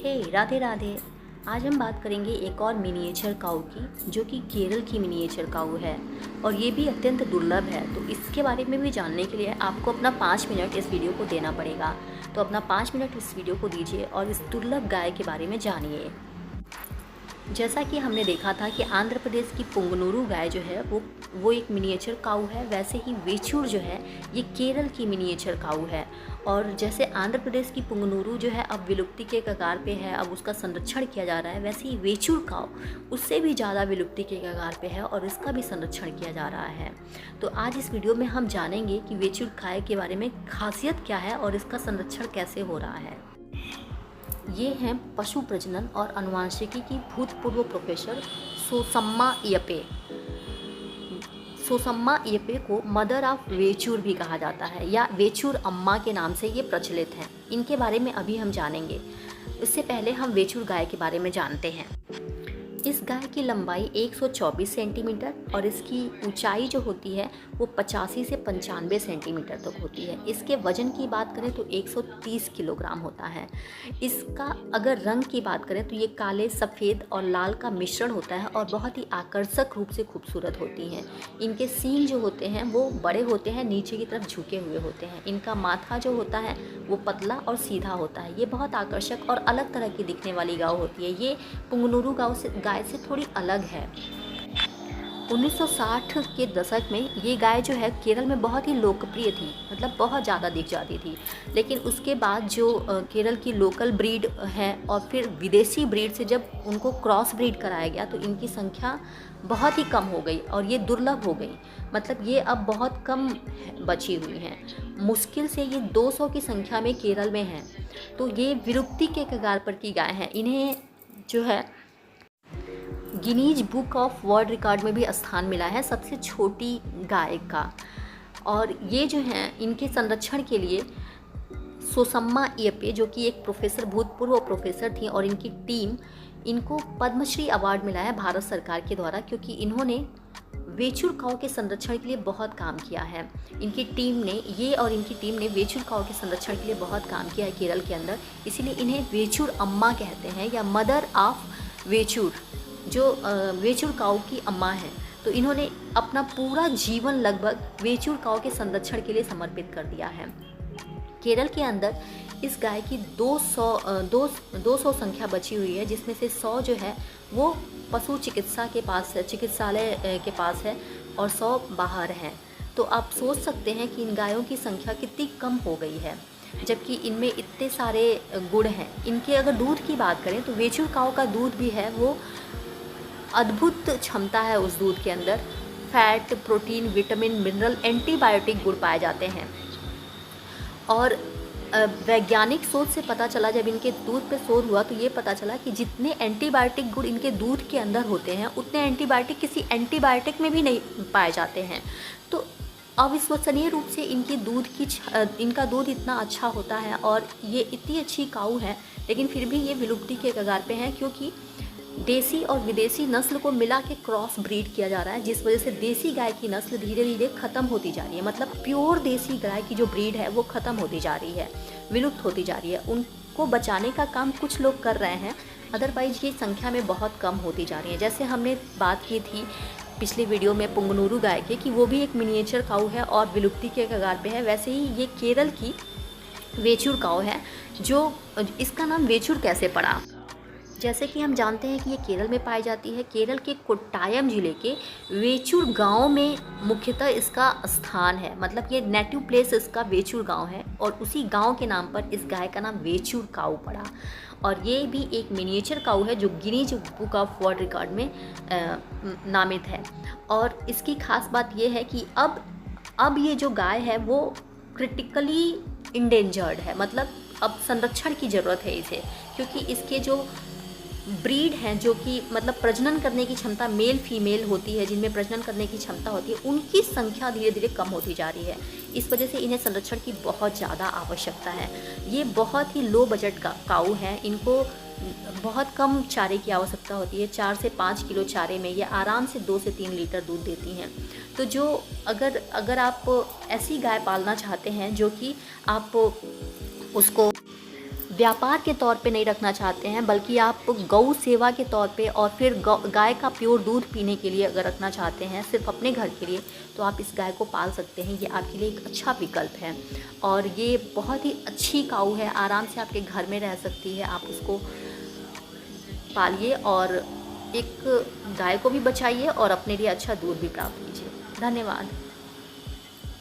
राधे राधे। आज हम बात करेंगे एक और मिनिएचर काऊ की, जो कि केरल की मिनिएचर काऊ है और ये भी अत्यंत दुर्लभ है। तो इसके बारे में भी जानने के लिए आपको अपना 5 मिनट इस वीडियो को देना पड़ेगा। तो अपना 5 मिनट इस वीडियो को दीजिए और इस दुर्लभ गाय के बारे में जानिए। जैसा कि हमने देखा था कि आंध्र प्रदेश की पुंगनुरु गाय जो है वो एक मिनिएचर काऊ है, वैसे ही वेचूर जो है ये केरल की मिनिएचर काऊ है। और जैसे आंध्र प्रदेश की पुंगनुरु जो है अब विलुप्ति के कगार पे है, अब उसका संरक्षण किया जा रहा है, वैसे ही वेचूर काऊ उससे भी ज़्यादा विलुप्ति के कगार पे है और इसका भी संरक्षण किया जा रहा है। तो आज इस वीडियो में हम जानेंगे कि वेचूर गाय के बारे में खासियत क्या है और इसका संरक्षण कैसे हो रहा है। ये हैं पशु प्रजनन और आनुवंशिकी की भूतपूर्व प्रोफेसर सोसम्मा अय्यप्पे। सोसम्मा अय्यप्पे को मदर ऑफ वेचूर भी कहा जाता है या वेचूर अम्मा के नाम से ये प्रचलित हैं। इनके बारे में अभी हम जानेंगे। इससे पहले हम वेचूर गाय के बारे में जानते हैं। इस गाय की लंबाई 124 सेंटीमीटर और इसकी ऊंचाई जो होती है वो 85 से 95 सेंटीमीटर तक होती है। इसके वजन की बात करें तो 130 किलोग्राम होता है। इसका अगर रंग की बात करें तो ये काले, सफ़ेद और लाल का मिश्रण होता है और बहुत ही आकर्षक रूप से खूबसूरत होती हैं। इनके सींग जो होते हैं वो बड़े होते हैं, नीचे की तरफ झुके हुए होते हैं। इनका माथा जो होता है वो पतला और सीधा होता है। ये बहुत आकर्षक और अलग तरह की दिखने वाली गाय होती है। ये पुंगनुरु गाय से थोड़ी अलग है। 1960 के दशक में ये गाय जो है केरल में बहुत ही लोकप्रिय थी, मतलब बहुत ज़्यादा दिख जाती थी। लेकिन उसके बाद जो केरल की लोकल ब्रीड है और फिर विदेशी ब्रीड से जब उनको क्रॉस ब्रीड कराया गया तो इनकी संख्या बहुत ही कम हो गई और ये दुर्लभ हो गई। मतलब ये अब बहुत कम बची हुई हैं। मुश्किल से ये 200 की संख्या में केरल में हैं। तो ये विलुप्ति के कगार पर की गाय हैं। इन्हें जो है Guinness book of world record में भी स्थान मिला है सबसे छोटी गाय का। और ये जो हैं इनके संरक्षण के लिए सोसम्मा अय्यप्पे जो कि एक प्रोफेसर, भूतपूर्व प्रोफेसर थी, और इनकी टीम, इनको पद्मश्री अवार्ड मिला है भारत सरकार के द्वारा, क्योंकि इन्होंने वेचूर काऊ के संरक्षण के लिए बहुत काम किया है। इनकी टीम ने वेचूर काऊ के संरक्षण के लिए बहुत काम किया है केरल के अंदर। इसीलिए इन्हें वेचूर अम्मा कहते हैं या मदर ऑफ वेचूर, जो वेचूर काऊ की अम्मा है। तो इन्होंने अपना पूरा जीवन लगभग वेचूर काऊ के संरक्षण के लिए समर्पित कर दिया है। केरल के अंदर इस गाय की 200 संख्या बची हुई है, जिसमें से 100 जो है वो पशु चिकित्सालय के पास है और 100 बाहर हैं। तो आप सोच सकते हैं कि इन गायों की संख्या कितनी कम हो गई है, जबकि इनमें इतने सारे गुण हैं। इनके अगर दूध की बात करें तो वेचूर काऊ का दूध भी है वो अद्भुत क्षमता है। उस दूध के अंदर fat, protein, vitamin, mineral, antibiotic गुण पाए जाते हैं। और वैज्ञानिक शोध से पता चला, जब इनके दूध पे शोध हुआ तो ये पता चला कि जितने एंटीबायोटिक गुण इनके दूध के अंदर होते हैं उतने एंटीबायोटिक किसी एंटीबायोटिक में भी नहीं पाए जाते हैं। तो अविश्वसनीय रूप से इनका दूध इतना अच्छा होता है और ये इतनी अच्छी काऊ है, लेकिन फिर भी ये विलुप्ति के कगार पे हैं, क्योंकि देसी और विदेशी नस्ल को मिला के क्रॉस ब्रीड किया जा रहा है, जिस वजह से देसी गाय की नस्ल धीरे धीरे ख़त्म होती जा रही है। मतलब प्योर देसी गाय की जो ब्रीड है वो ख़त्म होती जा रही है, विलुप्त होती जा रही है। उनको बचाने का काम कुछ लोग कर रहे हैं, अदरवाइज ये संख्या में बहुत कम होती जा रही है। जैसे हमने बात की थी पिछली वीडियो में पुंगनुरु गाय के कि वो भी एक मिनिएचर काऊ है और विलुप्ति के कगार पे है, वैसे ही ये केरल की वेचूर काऊ है। जो इसका नाम वेचूर कैसे पड़ा, जैसे कि हम जानते हैं कि ये केरल में पाई जाती है। केरल के कोट्टायम जिले के वेचूर गांव में मुख्यतः इसका स्थान है। मतलब ये नेटिव प्लेस इसका वेचूर गांव है और उसी गांव के नाम पर इस गाय का नाम वेचूर काऊ पड़ा। और ये भी एक मिनिएचर काऊ है जो Guinness book of world record में नामित है। और इसकी खास बात ये है कि अब ये जो गाय है वो क्रिटिकली इंडेंजर्ड है। मतलब अब संरक्षण की ज़रूरत है इसे, क्योंकि इसके जो ब्रीड हैं, जो कि मतलब प्रजनन करने की क्षमता मेल फीमेल होती है, जिनमें प्रजनन करने की क्षमता होती है, उनकी संख्या धीरे धीरे कम होती जा रही है। इस वजह से इन्हें संरक्षण की बहुत ज़्यादा आवश्यकता है। ये बहुत ही लो बजट का काऊ है, इनको बहुत कम चारे की आवश्यकता होती है। 4 से 5 किलो चारे में ये आराम से 2 से 3 लीटर दूध देती हैं। तो जो अगर आप ऐसी गाय पालना चाहते हैं जो कि आप उसको व्यापार के तौर पे नहीं रखना चाहते हैं, बल्कि आप गौ सेवा के तौर पे और फिर गाय का प्योर दूध पीने के लिए अगर रखना चाहते हैं सिर्फ अपने घर के लिए, तो आप इस गाय को पाल सकते हैं। ये आपके लिए एक अच्छा विकल्प है और ये बहुत ही अच्छी काऊ है, आराम से आपके घर में रह सकती है। आप उसको पालिए और एक गाय को भी बचाइए और अपने लिए अच्छा दूध भी प्राप्त कीजिए। धन्यवाद।